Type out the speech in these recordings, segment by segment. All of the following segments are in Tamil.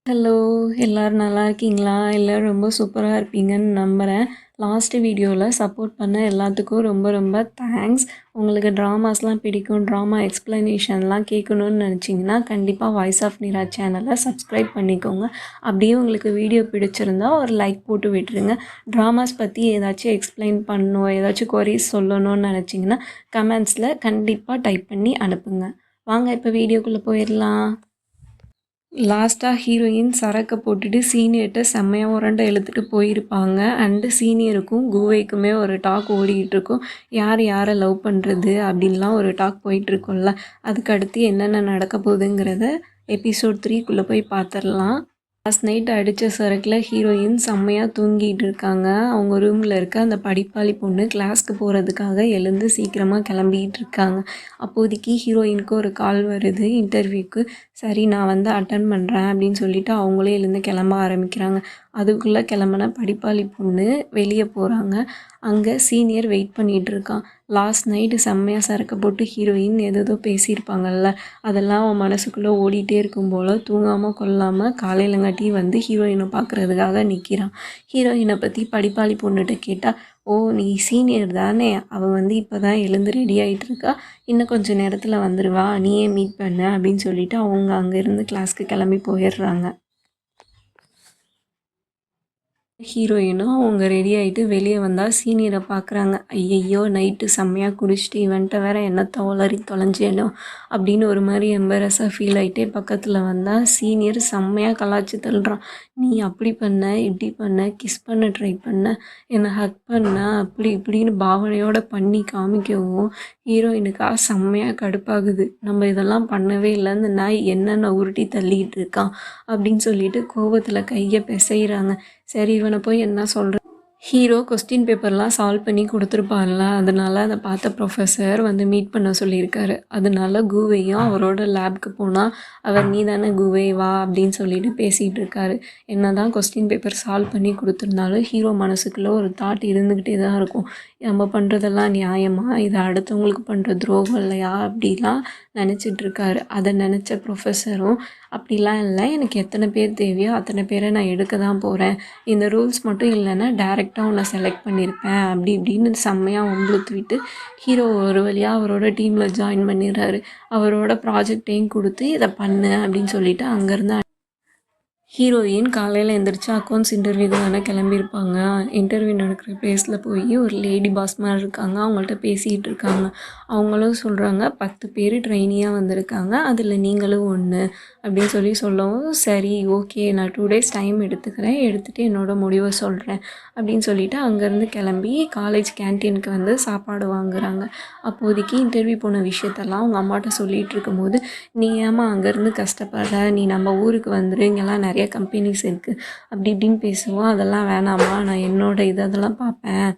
ஹலோ! எல்லாரும் நல்லா இருக்கீங்களா? எல்லாரும் ரொம்ப சூப்பரா இருப்பீங்கன்னு நம்புறேன். லாஸ்ட் வீடியோல சப்போர்ட் பண்ண எல்லாத்துக்கும் ரொம்ப ரொம்ப தேங்க்ஸ். உங்களுக்கு ட்ராமாஸ்லாம் பிடிக்கும், ட்ராமா எக்ஸ்ப்ளனேஷன்லாம் கேட்கணும்னு நினச்சிங்கன்னா, கண்டிப்பா வாய்ஸ் ஆஃப் நிரா சேனலை சப்ஸ்கிரைப் பண்ணிக்கோங்க. அப்படியே உங்களுக்கு வீடியோ பிடிச்சிருந்தா ஒரு லைக் போட்டு விட்டுருங்க. ட்ராமாஸ் பற்றி ஏதாச்சும் எக்ஸ்ப்ளைன் பண்ணணும், ஏதாச்சும் கொரீஸ் சொல்லணும்னு நினச்சிங்கன்னா, கமெண்ட்ஸில் கண்டிப்பாக டைப் பண்ணி அனுப்புங்க. வாங்க இப்போ வீடியோக்குள்ளே போயிடலாம். லாஸ்ட்டாக ஹீரோயின் சரக்கை போட்டுட்டு சீனியர்கிட்ட செம்மையாக உரண்டை இழுத்துட்டு போயிருப்பாங்க. அண்டு சீனியருக்கும் குவைக்குமே ஒரு டாக் ஓடிக்கிட்டு இருக்கும். யார் யாரை லவ் பண்ணுறது அப்படின்லாம் ஒரு டாக் போயிட்டுருக்கும்ல. அதுக்கு அடுத்து என்னென்ன நடக்க போகுதுங்கிறத எபிசோட் 3க்குள்ளே போய் பார்த்துடலாம். லாஸ்ட் நைட் அடித்த சரக்கில் ஹீரோயின் செம்மையாக தூங்கிட்டு இருக்காங்க. அவங்க ரூமில் இருக்க அந்த படிப்பாளி பொண்ணு கிளாஸ்க்கு போகிறதுக்காக எழுந்து சீக்கிரமாக கிளம்பிக்கிட்டு இருக்காங்க. அப்போதைக்கு ஹீரோயினுக்கு ஒரு கால் வருது இன்டர்வியூக்கு. சரி நான் வந்து அட்டன் பண்ணுறேன் அப்படின்னு சொல்லிட்டு அவங்களே எழுந்து கிளம்ப ஆரம்பிக்கிறாங்க. அதுக்குள்ளே கிளம்புன படிப்பாளி பொண்ணு வெளியே போகிறாங்க. அங்கே சீனியர் வெயிட் பண்ணிகிட்டு இருக்கான். லாஸ்ட் நைட்டு செம்மையாக சரக்கு போட்டு ஹீரோயின் ஏதேதோ பேசியிருப்பாங்கல்ல, அதெல்லாம் அவன் மனசுக்குள்ளே ஓடிட்டே இருக்கும் போல் தூங்காமல் கொள்ளாமல் காலையிலங்காட்டி வந்து ஹீரோயினை பார்க்குறதுக்காக நிற்கிறான். ஹீரோயினை பற்றி படிப்பாளி பொண்ணுகிட்ட கேட்டால், ஓ நீ சீனியர் தானே, அவள் வந்து இப்போ தான் எழுந்து ரெடி ஆகிட்டு இருக்கா, இன்னும் கொஞ்சம் நேரத்தில் வந்துடுவா, நீயே மீட் பண்ண அப்படின்னு சொல்லிட்டு அவங்க அங்கேருந்து கிளாஸ்க்கு கிளம்பி போயிடுறாங்க. ஹீரோயினும் அவங்க ரெடி ஆகிட்டு வெளியே வந்தால் சீனியரை பார்க்குறாங்க. ஐயையோ நைட்டு செம்மையாக குடிச்சிட்டு இவன்ட்ட வேற என்னத்தை உளறி தொலைஞ்சேனோ அப்படின்னு ஒரு மாதிரி எம்பரஸாக ஃபீல் ஆகிட்டே பக்கத்தில் வந்தால் சீனியர் செம்மையாக கலாய்ச்சி தள்ளுறான். நீ அப்படி பண்ண, இப்படி பண்ண, கிஸ் பண்ண ட்ரை பண்ண, என்னை ஹக் பண்ண, அப்படி இப்படின்னு பாவனையோடு பண்ணி காமிக்கவும் ஹீரோயினுக்காக செம்மையாக கடுப்பாகுது. நம்ம இதெல்லாம் பண்ணவே இல்லை, இந்த நாய் என்னென்ன உருட்டி தள்ளிக்கிட்டு இருக்கான் அப்படின்னு சொல்லிட்டு கோபத்தில் கையை பிசைகிறாங்க. சரி இவனை போய் என்ன சொல்கிறேன். ஹீரோ கொஸ்டின் பேப்பர்லாம் சால்வ் பண்ணி கொடுத்துருப்பார்ல, அதனால் அதை பார்த்த ப்ரொஃபஸர் வந்து மீட் பண்ண சொல்லியிருக்காரு. அதனால கூவையும் அவரோட லேப்க்கு போனால் அவர் நீ தானே கூவை வா அப்படின்னு சொல்லிட்டு பேசிகிட்டு இருக்காரு. என்ன தான் கொஸ்டின் பேப்பர் சால்வ் பண்ணி கொடுத்துருந்தாலும் ஹீரோ மனசுக்குள்ளே ஒரு தாட் இருந்துக்கிட்டே தான் இருக்கும். நம்ம பண்ணுறதெல்லாம் நியாயமா, இது அடுத்தவங்களுக்கு பண்ணுற துரோகம் இல்லையா அப்படிலாம் நினச்சிட்ருக்காரு. அதை நினச்ச ப்ரொஃபஸரும் அப்படிலாம் இல்லை, எனக்கு எத்தனை பேர் தேவையோ அத்தனை பேரை நான் எடுக்க தான் போகிறேன், இந்த ரூல்ஸ் மட்டும் இல்லைன்னா டேரெக்டாக உன்னை செலக்ட் பண்ணியிருப்பேன் அப்படி இப்படின்னு செம்மையாக வம்புழுத்துவிட்டு ஹீரோ ஒரு வழியாக அவரோட டீமில் ஜாயின் பண்ணிடுறாரு. அவரோட ப்ராஜெக்டையும் கொடுத்து இதை பண்ணு அப்படின்னு சொல்லிட்டு அங்கேருந்து ஹீரோயின் காலையில் எழுந்திரிச்சு அக்கௌண்ட்ஸ் இன்டர்வியூக்கு தானே கிளம்பியிருப்பாங்க. இன்டர்வியூ நடக்கிற பிளேஸில் போய் ஒரு லேடி பாஸ் மாதிரி இருக்காங்க, அவங்கள்ட்ட பேசிகிட்டு இருக்காங்க. அவங்களும் சொல்கிறாங்க 10 பேர் ட்ரெயினியாக வந்திருக்காங்க, அதில் நீங்களும் ஒன்று அப்படின்னு சொல்லவும் சரி ஓகே நான் 2 days டைம் எடுத்துக்கிறேன், எடுத்துகிட்டு என்னோடய முடிவை சொல்கிறேன் அப்படின்னு சொல்லிவிட்டு அங்கேருந்து கிளம்பி காலேஜ் கேன்டீனுக்கு வந்து சாப்பாடு வாங்குகிறாங்க. அப்போதைக்கு இன்டர்வியூ போன விஷயத்தெல்லாம் அவங்க அம்மாட்ட சொல்லிகிட்டு இருக்கும்போது, நீ ஏமா அங்கேருந்து கஷ்டப்படுற, நீ நம்ம ஊருக்கு வந்துரு, இங்கெல்லாம் நிறைய கம்பெனிஸ் இருக்குது அப்படி இப்படின்னு பேசுவோம். அதெல்லாம் வேணாமா, நான் என்னோடய இதெல்லாம் பார்ப்பேன்,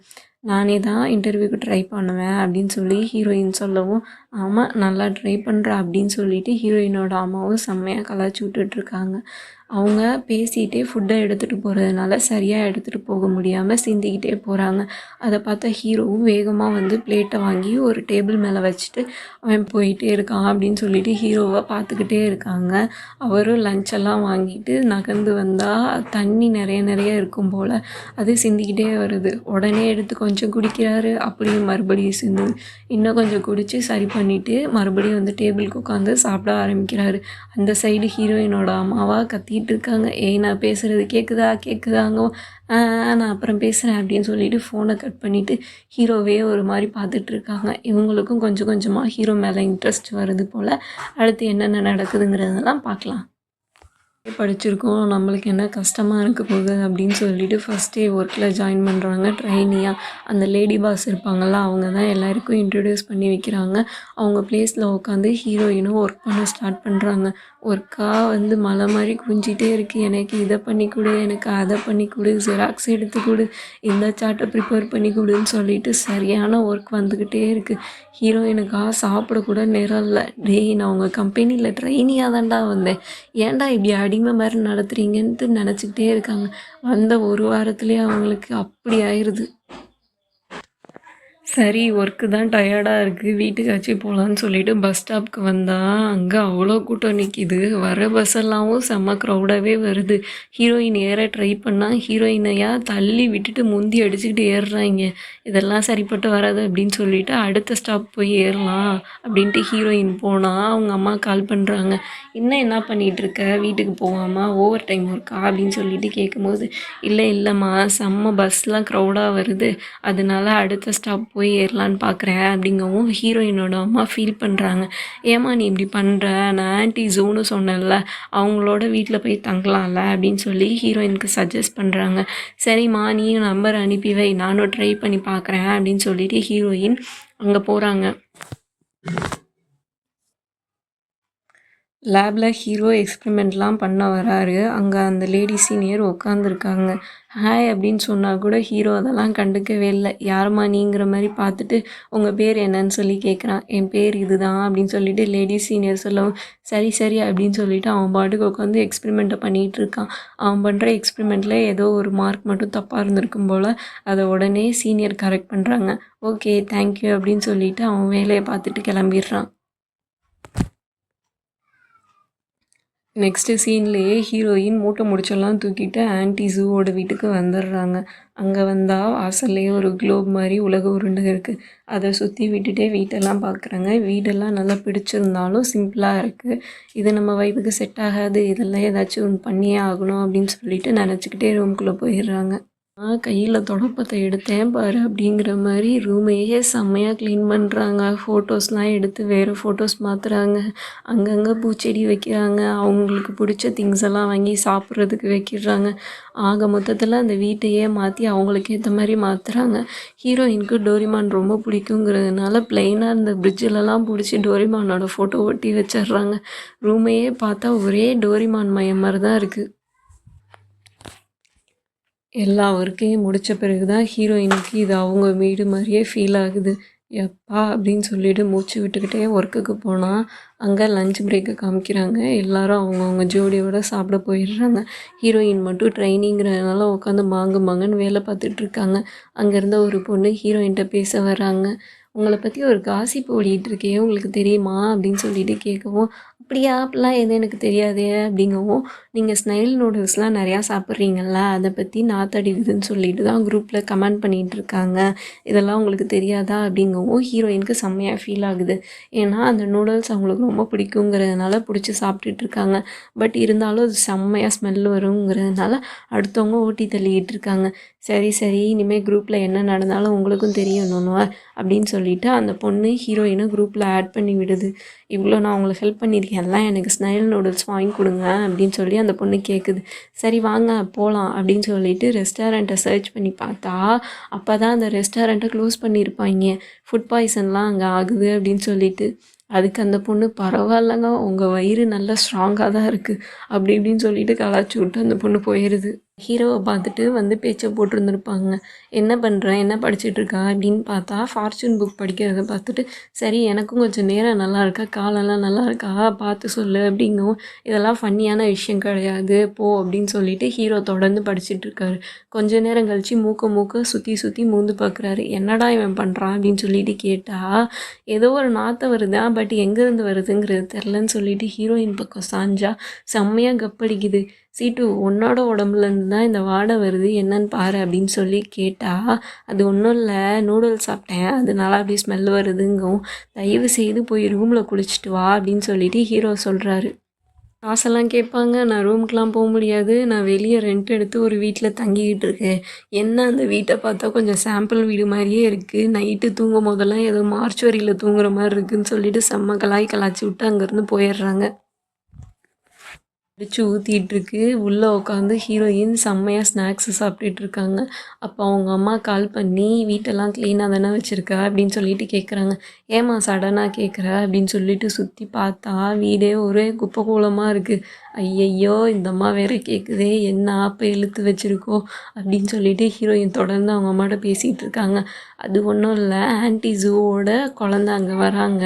நானே தான் இன்டர்வியூக்கு ட்ரை பண்ணுவேன் அப்படின்னு சொல்லி ஹீரோயின் சொல்லவும், ஆமாம் நல்லா ட்ரை பண்ணுறா அப்படின்னு சொல்லிட்டு ஹீரோயினோட அம்மாவும் செம்மையாக கலாய்ச்சி விட்டுட்ருக்காங்க. அவங்க பேசிகிட்டே ஃபுட்டை எடுத்துகிட்டு போகிறதுனால சரியாக எடுத்துகிட்டு போக முடியாமல் சிந்திக்கிட்டே போகிறாங்க. அதை பார்த்த ஹீரோவும் வேகமாக வந்து பிளேட்டை வாங்கி ஒரு டேபிள் மேலே வச்சுட்டு அவன் போயிட்டே இருக்கான் அப்படின்னு சொல்லிட்டு ஹீரோவை பார்த்துக்கிட்டே இருக்காங்க. அவரும் லஞ்செல்லாம் வாங்கிட்டு நகர்ந்து வந்தால் தண்ணி நிறைய இருக்கும் போல் அது சிந்திக்கிட்டே வருது. உடனே எடுத்து கொஞ்சம் குடிக்கிறாரு, அப்படியும் மறுபடியும் சிந்துது. இன்னும் கொஞ்சம் குடித்து சரி பண்ணிவிட்டு மறுபடியும் வந்து டேபிளுக்கு உட்காந்து சாப்பிட ஆரம்பிக்கிறாரு. அந்த சைடு ஹீரோயினோட அம்மாவாக கத்திட்டு இருக்காங்க, ஏய் நான் பேசுகிறது கேட்குதாங்க, நான் அப்புறம் பேசுகிறேன் அப்படின்னு சொல்லிட்டு ஃபோனை கட் பண்ணிவிட்டு ஹீரோவே ஒரு மாதிரி பார்த்துட்ருக்காங்க. இவங்களுக்கும் கொஞ்சம் கொஞ்சமாக ஹீரோ மேலே இன்ட்ரெஸ்ட் வருது போல். அடுத்து என்னென்ன நடக்குதுங்கிறதெல்லாம் பார்க்கலாம். படிச்சிருக்கோம், நம்மளுக்கு என்ன கஷ்டமாக இருக்க போகுது அப்படின்னு சொல்லிட்டு ஃபஸ்ட்டே ஒர்க்கில் ஜாயின் பண்ணுறாங்க ட்ரைனியாக. அந்த லேடி பாஸ் இருப்பாங்கள்ல, அவங்க தான் எல்லாருக்கும் இன்ட்ரடியூஸ் பண்ணி வைக்கிறாங்க. அவங்க ப்ளேஸில் உட்காந்து ஹீரோயினும் ஒர்க் பண்ண ஸ்டார்ட் பண்ணுறாங்க. ஒர்க்காக வந்து மலை மாதிரி குஞ்சிட்டே இருக்குது, எனக்கு இதை பண்ணி கொடு, எனக்கு அதை பண்ணி கொடு, ஜெராக்ஸ் எடுத்து கொடு, இந்த சார்ட்டை ப்ரிப்பேர் பண்ணி கொடுன்னு சொல்லிட்டு சரியான ஒர்க் வந்துக்கிட்டே இருக்குது. ஹீரோயினுக்காக சாப்பிடக்கூட நேரம் இல்லை. டேய் நான் உங்கள் கம்பெனியில் ட்ரைனியாக தான்டா வந்தேன், ஏன்டா இப்படி அடிமை மாதிரி நடத்துகிறீங்கன்ட்டு நினச்சிக்கிட்டே இருக்காங்க. வந்த ஒரு வாரத்துலேயே அவங்களுக்கு அப்படி ஆயிடுது. சரி ஒர்க்கு தான் டயர்டாக இருக்குது வீட்டுக்காச்சும் போகலான்னு சொல்லிட்டு பஸ் ஸ்டாப்க்கு வந்தா அங்கே அவ்வளோ கூட்டம் நிற்கிது. வர பஸ் எல்லாமும் செம்ம க்ரௌடாகவே வருது. ஹீரோயின் ஏற ட்ரை பண்ணால் ஹீரோயினையா தள்ளி விட்டுட்டு முந்தி அடிச்சுக்கிட்டு ஏறுறாங்க. இதெல்லாம் சரிப்பட்டு வராது அப்படின்னு சொல்லிட்டு அடுத்த ஸ்டாப் போய் ஏறலாம் அப்படின்ட்டு ஹீரோயின் போனால் அவங்க அம்மா கால் பண்ணுறாங்க. என்ன பண்ணிகிட்ருக்க, வீட்டுக்கு போகாமல் ஓவர் டைம் ஒர்க்கா அப்படின்னு சொல்லிட்டு கேட்கும்போது, இல்லைம்மா செம்ம பஸ்லாம் க்ரௌடாக வருது, அதனால அடுத்த ஸ்டாப் போய் ஏறலான்னு பார்க்குறேன் அப்படிங்கவும் ஹீரோயினோட அம்மா ஃபீல் பண்ணுறாங்க. ஏம்மா நீ இப்படி பண்ணுற, நான் ஆன்ட்டி ஜூன்னு சொன்னேன்ல, அவங்களோட வீட்டில் போய் தங்கலாம்ல அப்படின்னு சொல்லி ஹீரோயினுக்கு சஜஸ்ட் பண்ணுறாங்க. சரிம்மா நீயும் நம்பர் அனுப்பி வை, நானும் ட்ரை பண்ணி பார்க்குறேன் அப்படின்னு சொல்லிட்டு ஹீரோயின் அங்கே போகிறாங்க. லேபில் ஹீரோ எக்ஸ்பெரிமெண்ட்லாம் பண்ண வராரு. அங்கே அந்த லேடி சீனியர் உட்காந்துருக்காங்க. ஹாய் அப்படின்னு சொன்னால் கூட ஹீரோ அதெல்லாம் கண்டுக்கவே இல்லை. யாரும்மா நீங்கிற மாதிரி பார்த்துட்டு உங்கள் பேர் என்னன்னு சொல்லி கேட்குறான். என் பேர் இதுதான் அப்படின்னு சொல்லிட்டு லேடி சீனியர் சொல்லவும் சரி அப்படின்னு சொல்லிட்டு அவன் பாட்டுக்கு உட்காந்து எக்ஸ்பெரிமெண்ட்டை பண்ணிகிட்டு இருக்கான். அவன் பண்ணுற எக்ஸ்பெரிமெண்ட்டில் ஏதோ ஒரு மார்க் மட்டும் தப்பாக இருந்திருக்கும் போல் அதை உடனே சீனியர் கரெக்ட் பண்ணுறாங்க. ஓகே தேங்க்யூ அப்படின்னு சொல்லிட்டு அவன் வேலையை பார்த்துட்டு கிளம்பிடுறான். நெக்ஸ்ட்டு சீன்லேயே ஹீரோயின் மூட்டை முடிச்செல்லாம் தூக்கிட்டு ஆன்ட்டி ஜூவோட வீட்டுக்கு வந்துடுறாங்க. அங்கே வந்தால் வாசல்லையே ஒரு குளோப் மாதிரி உலக உருண்டை இருக்குது. அதை சுற்றி விட்டுட்டே வீட்டெல்லாம் பார்க்குறாங்க. வீடெல்லாம் நல்லா பிடிச்சிருந்தாலும் சிம்பிளாக இருக்குது. இது நம்ம வைப்புக்கு செட் ஆகாது, இதெல்லாம் ஏதாச்சும் ஒன்று பண்ணியே ஆகணும் அப்படின்னு சொல்லிட்டு நினச்சிக்கிட்டே ரூம்குள்ளே போயிடுறாங்க. கையில் தொடப்பத்தை எடுத்தேன் பாரு அப்படிங்கிற மாதிரி ரூமையே செம்மையாக க்ளீன் பண்ணுறாங்க. ஃபோட்டோஸ்லாம் எடுத்து வேறு ஃபோட்டோஸ் மாற்றுறாங்க. அங்கங்கே பூச்செடி வைக்கிறாங்க. அவங்களுக்கு பிடிச்ச திங்ஸ் எல்லாம் வாங்கி சாப்பிட்றதுக்கு வைக்கிறாங்க. ஆக மொத்தத்தில் அந்த வீட்டையே மாற்றி அவங்களுக்கு ஏற்ற மாதிரி மாற்றுறாங்க. ஹீரோயினுக்கு டோரிமான் ரொம்ப பிடிக்குங்கிறதுனால ப்ளைனாக அந்த பிரிட்ஜிலலாம் பிடிச்சி டோரிமானோட ஃபோட்டோ ஒட்டி வச்சிடுறாங்க. ரூமையே பார்த்தா ஒரே டோரிமான் மயம் மாதிரி தான் இருக்குது. எல்லா ஒர்க்கையும் முடித்த பிறகு தான் ஹீரோயினுக்கு இது அவங்க வீடு மாதிரியே ஃபீல் ஆகுது. எப்பா அப்படின்னு சொல்லிட்டு மூச்சு விட்டுக்கிட்டே ஒர்க்குக்கு போனால் அங்கே லஞ்ச் பிரேக்கை காமிக்கிறாங்க. எல்லாரும் அவங்கவுங்க ஜோடியோட சாப்பிட போயிடுறாங்க. ஹீரோயின் மட்டும் ட்ரைனிங்கிறதுனால உட்காந்து மாங்குன்னு வேலை பார்த்துட்ருக்காங்க. அங்கேருந்த ஒரு பொண்ணு ஹீரோயின்கிட்ட பேச வராங்க. உங்களை பற்றி ஒரு காசிப்பு ஓடிட்டுருக்கே, உங்களுக்கு தெரியுமா அப்படின்னு சொல்லிட்டு கேட்கவும், அப்படியா அப்படிலாம் எதுவும் எனக்கு தெரியாதே அப்படிங்கவும், நீங்கள் ஸ்னைல் நூடுல்ஸ்லாம் நிறையா சாப்பிட்றீங்கள்ல, அதை பற்றி நாத்தடிக்குதுன்னு சொல்லிட்டு தான் குரூப்பில் கமெண்ட் பண்ணிகிட்டு இருக்காங்க. இதெல்லாம் உங்களுக்கு தெரியாதா அப்படிங்கவும் ஹீரோயினுக்கு செம்மையாக ஃபீல் ஆகுது. ஏன்னா அந்த நூடுல்ஸ் அவங்களுக்கு ரொம்ப பிடிக்குங்கிறதுனால பிடிச்சி சாப்பிட்டுட்ருக்காங்க. பட் இருந்தாலும் அது செம்மையாக ஸ்மெல் வருங்கிறதுனால அடுத்தவங்க ஓட்டி தள்ளிக்கிட்டு இருக்காங்க. சரி இனிமேல் குரூப்பில் என்ன நடந்தாலும் உங்களுக்கும் தெரியணும்னு அப்படின்னு சொல்லிட்டு அந்த பொண்ணு ஹீரோயினை குரூப்பில் ஆட் பண்ணி விடுது. இவ்வளோ நான் உங்களுக்கு ஹெல்ப் பண்ணியிருக்கேன்ல, எனக்கு ஸ்னைல் நூடுல்ஸ் வாங்கி கொடுங்க அப்படின்னு சொல்லி அந்த பொண்ணு கேட்குது. சரி வாங்க போகலாம் அப்படின்னு சொல்லிட்டு ரெஸ்டாரண்ட்டை சர்ச் பண்ணி பார்த்தா அப்போ தான் அந்த ரெஸ்டாரண்ட்டை க்ளோஸ் பண்ணியிருப்பாங்க. ஃபுட் பாய்சன்லாம் அங்கே ஆகுது அப்படின்னு சொல்லிட்டு. அதுக்கு அந்த பொண்ணு பரவாயில்லங்க, உங்கள் வயிறு நல்லா ஸ்ட்ராங்காக தான் இருக்குது அப்படி இப்படின்னு சொல்லிட்டு கலாச்சி விட்டு அந்த பொண்ணு போயிடுது. ஹீரோவை பார்த்துட்டு வந்து பேச்சை போட்டிருந்துருப்பாங்க. என்ன பண்ணுறேன், என்ன படிச்சுட்ருக்கா அப்படின்னு பார்த்தா ஃபார்ச்சூன் புக் படிக்கிறத பார்த்துட்டு சரி எனக்கும் கொஞ்சம் நேரம் நல்லா இருக்கா, காலெல்லாம் நல்லா இருக்கா பார்த்து சொல்லு அப்படிங்கவும், இதெல்லாம் ஃபன்னியான விஷயம் கிடையாது போ அப்படின்னு சொல்லிட்டு ஹீரோ தொடர்ந்து படிச்சுட்ருக்காரு. கொஞ்ச நேரம் கழித்து மூக்க சுற்றி மூந்து பார்க்குறாரு. என்னடா இவன் பண்ணுறான் அப்படின்னு சொல்லிட்டு கேட்டால் ஏதோ ஒரு நாற்றம் வருதா, பட் எங்கேருந்து வருதுங்கிறது தெரிலன்னு சொல்லிட்டு ஹீரோயின் பக்கம் சாஞ்சா செம்மையாக கப்படிக்குது. சீட்டு உன்னோட உடம்புலேருந்து தான் இந்த வாடை வருது, என்னன்னு பாரு அப்படின்னு சொல்லி கேட்டால் அது ஒன்றும் இல்லை, நூடுல்ஸ் சாப்பிட்டேன் அதனால அப்படி ஸ்மெல் வருதுங்கவும், தயவு செய்து போய் ரூமில் குளிச்சுட்டு வா அப்படின்னு சொல்லிட்டு ஹீரோ சொல்கிறாரு. காசெல்லாம் கேட்பாங்க. நான் ரூமுக்கெலாம் போக முடியாது, நான் வெளியே ரெண்ட் எடுத்து ஒரு வீட்டில் தங்கிக்கிட்டு இருக்கேன். என்ன அந்த வீட்டை பார்த்தா கொஞ்சம் சாம்பிள் வீடு மாதிரியே இருக்குது, நைட்டு தூங்கும் போதெல்லாம் ஏதோ மார்ச்சுவரியில் தூங்குற மாதிரி இருக்குதுன்னு சொல்லிட்டு செம்ம கலாய்ச்சி விட்டு அங்கேருந்து போயிடுறாங்க. அடிச்சு ஊற்றிட்டுருக்கு. உள்ளே உட்காந்து ஹீரோயின் செம்மையாக ஸ்நாக்ஸு சாப்பிட்டுட்ருக்காங்க. அப்போ அவங்க அம்மா கால் பண்ணி வீட்டெல்லாம் க்ளீனாக தானே வச்சுருக்க அப்படின்னு சொல்லிட்டு கேட்குறாங்க. ஏம்மா சடனாக கேட்குற அப்படின்னு சொல்லிட்டு சுற்றி பார்த்தா வீடே ஒரே குப்பை கூலமாக இருக்குது. ஐயையோ இந்த அம்மா வேறு கேட்குதே, என்ன ஆப்பை இழுத்து வச்சுருக்கோ அப்படின்னு சொல்லிட்டு ஹீரோயின் தொடர்ந்து அவங்க அம்மாட்ட பேசிகிட்டு இருக்காங்க. அது ஒன்றும் இல்லை, ஆன்ட்டி ஜூவோட குழந்த அங்கே வராங்க,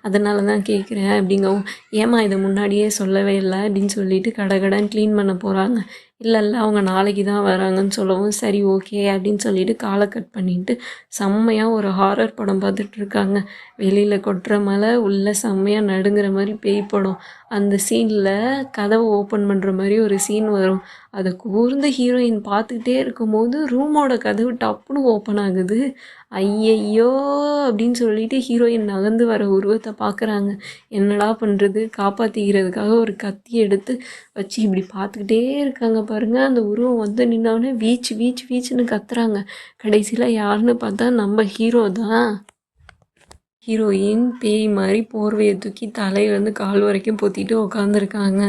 அதனால தான் கேட்குறேன் அப்படிங்கவும், ஏம்மா இதை முன்னாடியே சொல்லவே இல்லை அப்படின்னு சொல்லிட்டு கடகடன்னு க்ளீன் பண்ண போகிறாங்க. இல்ல அவங்க நாளைக்கு தான் வராங்கன்னு சொல்லவும், சரி ஓகே அப்படின்னு சொல்லிட்டு கால கட் பண்ணிட்டு செம்மையா ஒரு ஹாரர் படம் பார்த்துட்ருக்காங்க. வெளியில கொட்டுற மழை, உள்ள செம்மையா நடுங்குற மாரி பேய் படம். அந்த சீன்ல கதவ ஓப்பன் பண்ற மாரி ஒரு சீன் வரும். அத கூர்ந்து ஹீரோயின் பார்த்துக்கிட்டே இருக்கும்போது, ரூமோட கதவு டப்புன்னு ஓப்பன் ஆகுது. ஐயையோ! அப்படின்னு சொல்லிட்டு ஹீரோயின் நகர்ந்து வர உருவத்த பார்க்குறாங்க. என்னடா பண்றது? காப்பாத்திக்கிறதுக்காக ஒரு கத்தி எடுத்து வச்சு இப்படி பார்த்துக்கிட்டே இருக்காங்க பாருங்க. அந்த உருவம் வந்து நின்னோனே வீச்சு வீச்சு வீச்சுன்னு கத்துறாங்க. கடைசியில யாருன்னு பார்த்தா நம்ம ஹீரோ தான். ஹீரோயின் பேய் மாதிரி போர்வையை தூக்கி தலையிலேருந்து கால் வரைக்கும் பொத்திட்டு உக்காந்துருக்காங்க.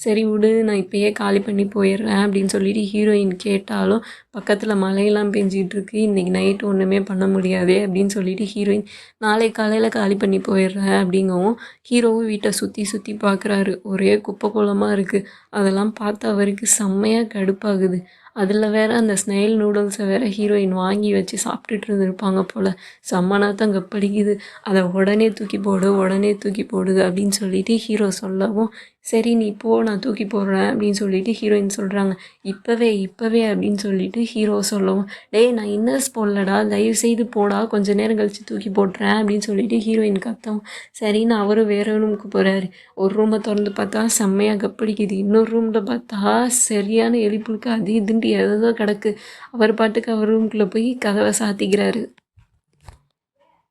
சரி விடு, நான் இப்போயே காலி பண்ணி போயிடுறேன் அப்படின்னு சொல்லிட்டு ஹீரோயின் கேட்டாலும், பக்கத்தில் மழையெல்லாம் பெஞ்சிகிட்ருக்கு, இன்றைக்கி நைட்டு ஒன்றுமே பண்ண முடியாதே அப்படின்னு சொல்லிட்டு ஹீரோயின் நாளை காலையில் காலி பண்ணி போயிடுறேன் அப்படிங்கவும், ஹீரோவும் வீட்டை சுற்றி சுற்றி பார்க்குறாரு. ஒரே குப்பை கோலமாக இருக்குது. அதெல்லாம் பார்த்து அவருக்கு செம்மையாக கடுப்பாகுது. அதில் வேற அந்த ஸ்னெயில் நூடுல்ஸை வேற ஹீரோயின் வாங்கி வச்சு சாப்பிட்டுட்டு இருந்திருப்பாங்க போல். செம்ம நாத்தம் கப்படிக்குது. அதை உடனே தூக்கி போடு, உடனே தூக்கி போடுது அப்படின்னு சொல்லிட்டு ஹீரோ சொல்லவும், சரி நீ போ, நான் தூக்கி போடுறேன் அப்படின்னு சொல்லிட்டு ஹீரோயின் சொல்கிறாங்க. இப்போவே இப்போவே அப்படின்னு சொல்லிட்டு ஹீரோ சொல்லவும், டேய் நான் இன்னர்ஸ் போடலடா, தயவுசெய்து போடா, கொஞ்சம் நேரம் கழித்து தூக்கி போட்டுறேன் அப்படின்னு சொல்லிட்டு ஹீரோயின் கத்தவும், சரின்னு அவரும் வேற ரூமுக்கு போகிறாரு. ஒரு ரூமை திறந்து பார்த்தா செம்மையாக கப்படிக்குது. இன்னொரு ரூமில் பார்த்தா சரியான எலிப்புழுக்கு அது இதுன்ட்டு எதோ கிடக்கு. அவர் பாட்டுக்கு அவர் ரூமுக்குள்ளே போய் கதவை சாத்திக்கிறாரு.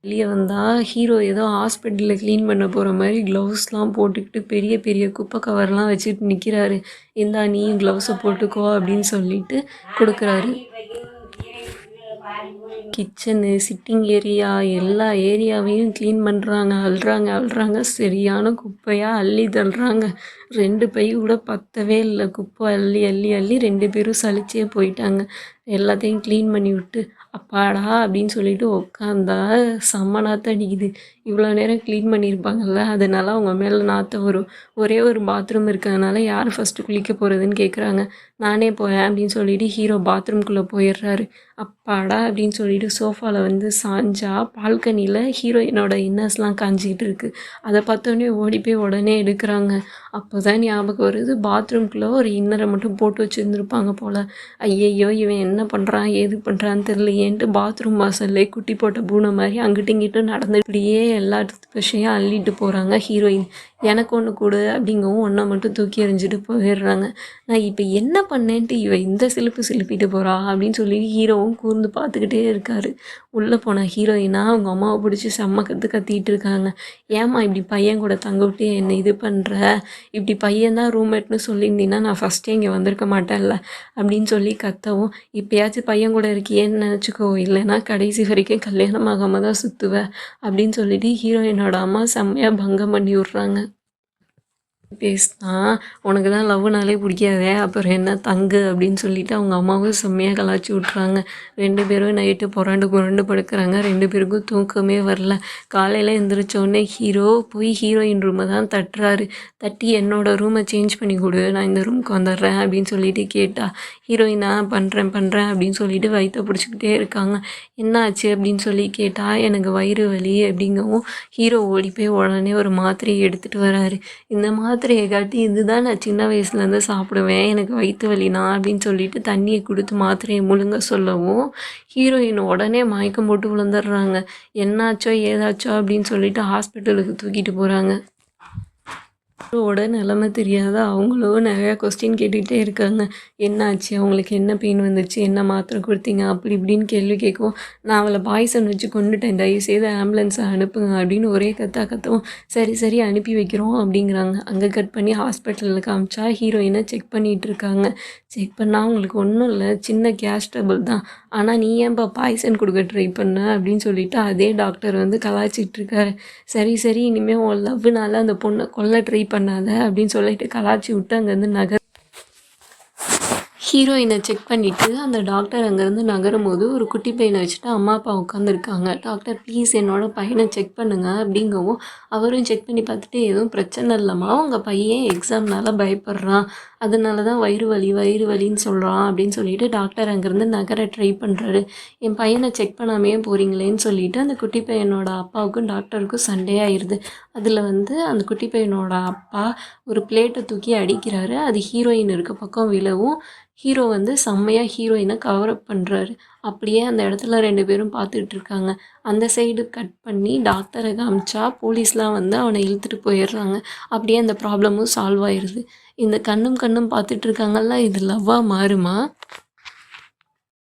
வெளியே வந்தால் ஹீரோ ஏதோ ஹாஸ்பிட்டலில் க்ளீன் பண்ண போகிற மாதிரி க்ளவுஸ்லாம் போட்டுக்கிட்டு பெரிய பெரிய குப்பை கவர்லாம் வச்சுட்டு நிற்கிறாரு. இந்தா நீயும் க்ளவுஸை போட்டுக்கோ அப்படின்னு சொல்லிட்டு கொடுக்குறாரு. கிச்சனு, சிட்டிங் ஏரியா எல்லா ஏரியாவையும் க்ளீன் பண்ணுறாங்க. அள்ளுறாங்க. சரியான குப்பையாக அள்ளி தள்ளுறாங்க. 2 பை கூட பத்தவே இல்லை. குப்பை அள்ளி அள்ளி அள்ளி 2 பேரும் சலிச்சே போயிட்டாங்க. எல்லாத்தையும் க்ளீன் பண்ணி விட்டு அப்பாடா அப்படின்னு சொல்லிட்டு உட்காந்தா செம்ம நாற்றம் அடிக்குது. இவ்வளோ நேரம் க்ளீன் பண்ணியிருப்பாங்கல்ல, அதனால அவங்க மேலே நாற்றம் வரும். ஒரே ஒரு பாத்ரூம் இருக்கிறதுனால யார் ஃபஸ்ட்டு குளிக்க போகிறதுன்னு கேட்குறாங்க. நானே போகிறேன் அப்படின்னு சொல்லிட்டு ஹீரோ பாத்ரூம்குள்ளே போயிடுறாரு. அப்பாடா அப்படின்னு சொல்லிட்டு சோஃபாவில் வந்து சாஞ்சா பால்கனியில் ஹீரோயினோட இன்னர்ஸ்லாம் காஞ்சிக்கிட்டு இருக்குது. அதை பார்த்தோன்னே ஓடி போய் உடனே எடுக்கிறாங்க. அப்போ தான் ஞாபகம் வருது, பாத்ரூம்குள்ளே ஒரு இன்னரை மட்டும் போட்டு வச்சுருந்துருப்பாங்க போல். ஐயையோ இவன் என்ன பண்ணுறான் ஏது பண்ணுறான்னு தெரியலையேன்ட்டு பாத்ரூம் வாசல்லே குட்டி போட்ட பூனை மாதிரி அங்கிட்டும் இங்கிட்டும் நடந்து இப்படியே எல்லா விஷயம் அள்ளிட்டு போகிறாங்க ஹீரோயின். எனக்கு ஒன்று கொடு அப்படிங்கவும் ஒன்றை மட்டும் தூக்கி எறிஞ்சிட்டு போயிடுறாங்க. நான் இப்போ என்ன பண்ணேன்ட்டு இவன் இந்த சிலுப்பிட்டு போகிறா அப்படின்னு சொல்லி ஹீரோவும் கூர்ந்து பார்த்துக்கிட்டே இருக்காரு. உள்ளே போன ஹீரோயினா அவங்க அம்மாவை பிடிச்சி செம்ம கத்திட்டு இருக்காங்க. ஏம்மா இப்படி பையன் கூட தங்க விட்டு என்னை இது பண்ணுற, இப்படி பையன்தான் ரூம்மேட்னு சொல்லியிருந்தீங்கன்னா நான் ஃபஸ்ட்டே இங்கே வந்திருக்க மாட்டேன்ல அப்படின்னு சொல்லி கத்தவும், இப்போயாச்சும் பையன் கூட இருக்கியேன்னு நினச்சிக்கோ, இல்லைன்னா கடைசி வரைக்கும் கல்யாணம் ஆகாம தான் சுற்றுவேன் அப்படின்னு சொல்லிட்டு ஹீரோயினோட அம்மா செம்மையாக பங்கம் பண்ணி விட்றாங்க. பேசினா உனக்கு தான் லவ்னாலே பிடிக்காதே, அப்புறம் என்ன தங்கு அப்படின்னு சொல்லிட்டு அவங்க அம்மாவும் செம்மையாக கலாச்சி விட்றாங்க. 2 பேரும் நைட்டு புரண்டு படுக்கிறாங்க. 2 பேருக்கும் தூக்கமே வரல. காலையில் எழுந்திரிச்சோடனே ஹீரோ போய் ஹீரோயின் ரூமை தான் தட்டுறாரு. தட்டி என்னோடய ரூமை சேஞ்ச் பண்ணி கொடு, நான் இந்த ரூமுக்கு வந்துடுறேன் அப்படின்னு சொல்லிட்டு கேட்டா, ஹீரோயினா பண்ணுறேன் அப்படின்னு சொல்லிட்டு வயிற்ற பிடிச்சிக்கிட்டே இருக்காங்க. என்ன ஆச்சு அப்படின்னு சொல்லி கேட்டால், எனக்கு வயிறு வலி அப்படிங்கவும் ஹீரோ ஓடி போய் உடனே ஒரு மாத்திரையை எடுத்துகிட்டு வராரு. இந்த மாத்திரையை காட்டி இதுதான் நான் சின்ன வயசுலேருந்து சாப்பிடுவேன், எனக்கு வயிற்று வலினா அப்படின்னு சொல்லிட்டு தண்ணியை கொடுத்து மாத்திரையை முழுங்க சொல்லவும் ஹீரோயின் உடனே மயக்கம் போட்டு விழுந்துடுறாங்க. என்னாச்சோ ஏதாச்சோ அப்படின்னு சொல்லிட்டு ஹாஸ்பிட்டலுக்கு தூக்கிட்டு போகிறாங்க. ஹீரோவோட நிலமை தெரியாத அவங்களும் நிறையா கொஸ்டின் கேட்டுக்கிட்டே இருக்காங்க. என்னாச்சு, அவங்களுக்கு என்ன பெயின் வந்துச்சு, என்ன மாத்திரை கொடுத்தீங்க அப்படி இப்படின்னு கேள்வி கேட்கவும், நான் அவளை பாய்சன் வச்சு கொண்டுட்டேன், தயவுசெய்து ஆம்புலன்ஸை அனுப்புங்க அப்படின்னு ஒரே கத்தவும், சரி அனுப்பி வைக்கிறோம் அப்படிங்கிறாங்க. அங்கே கட் பண்ணி ஹாஸ்பிட்டலில் காமிச்சா ஹீரோயினை செக் பண்ணிகிட்டு இருக்காங்க. செக் பண்ணால் அவங்களுக்கு ஒன்றும் இல்லை, சின்ன கேஸ் ட்ரபிள் தான், ஆனால் நீ ஏன்பா பாய்சன் கொடுக்க ட்ரை பண்ண அப்படின்னு சொல்லிட்டு அதே டாக்டர் வந்து கலாய்ச்சிட்டு இருக்காரு. சரி இனிமேல் உன் லவ்னால அந்த பொண்ணை கொல்ல ட்ரை பண்ணாத அப்படின்னு சொல்லிட்டு கலாச்சி விட்டு அங்கேருந்து ஹீரோயினை செக் பண்ணிவிட்டு அந்த டாக்டர் அங்கேருந்து நகரும் போது ஒரு குட்டி பையனை வச்சுட்டு அம்மா அப்பா உட்காந்துருக்காங்க. டாக்டர் ப்ளீஸ் என்னோடய பையனை செக் பண்ணுங்கள் அப்படிங்கவும், அவரும் செக் பண்ணி பார்த்துட்டு எதுவும் பிரச்சனை இல்லைம்மா, உங்கள் பையன் எக்ஸாம்னால பயப்படுறான், அதனால தான் வயிறு வலின்னு சொல்கிறான் அப்படின்னு சொல்லிட்டு டாக்டர் அங்கேருந்து நகர ட்ரை பண்ணுறாரு. என் பையனை செக் பண்ணாமையே போகிறீங்களேன்னு சொல்லிட்டு அந்த குட்டி பையனோட அப்பாவுக்கும் டாக்டருக்கும் சண்டே ஆயிடுது. அதில் வந்து அந்த குட்டி பையனோட அப்பா ஒரு பிளேட்டை தூக்கி அடிக்கிறாரு. அது ஹீரோயின் இருக்க பக்கம் விழவும் ஹீரோ வந்து செம்மையாக ஹீரோயினை கவர் அப் பண்ணுறாரு. அப்படியே அந்த இடத்துல 2 பேரும் பார்த்துட்டு இருக்காங்க. அந்த சைடு கட் பண்ணி டாக்டரை காமிச்சா போலீஸ்லாம் வந்து அவனை இழுத்துட்டு போயிடுறாங்க. அப்படியே அந்த ப்ராப்ளமும் சால்வ் ஆயிடுது. இந்த கண்ணும் கண்ணும் பார்த்துட்டு இருக்காங்கல்ல, இது லவ்வாக மாறுமா?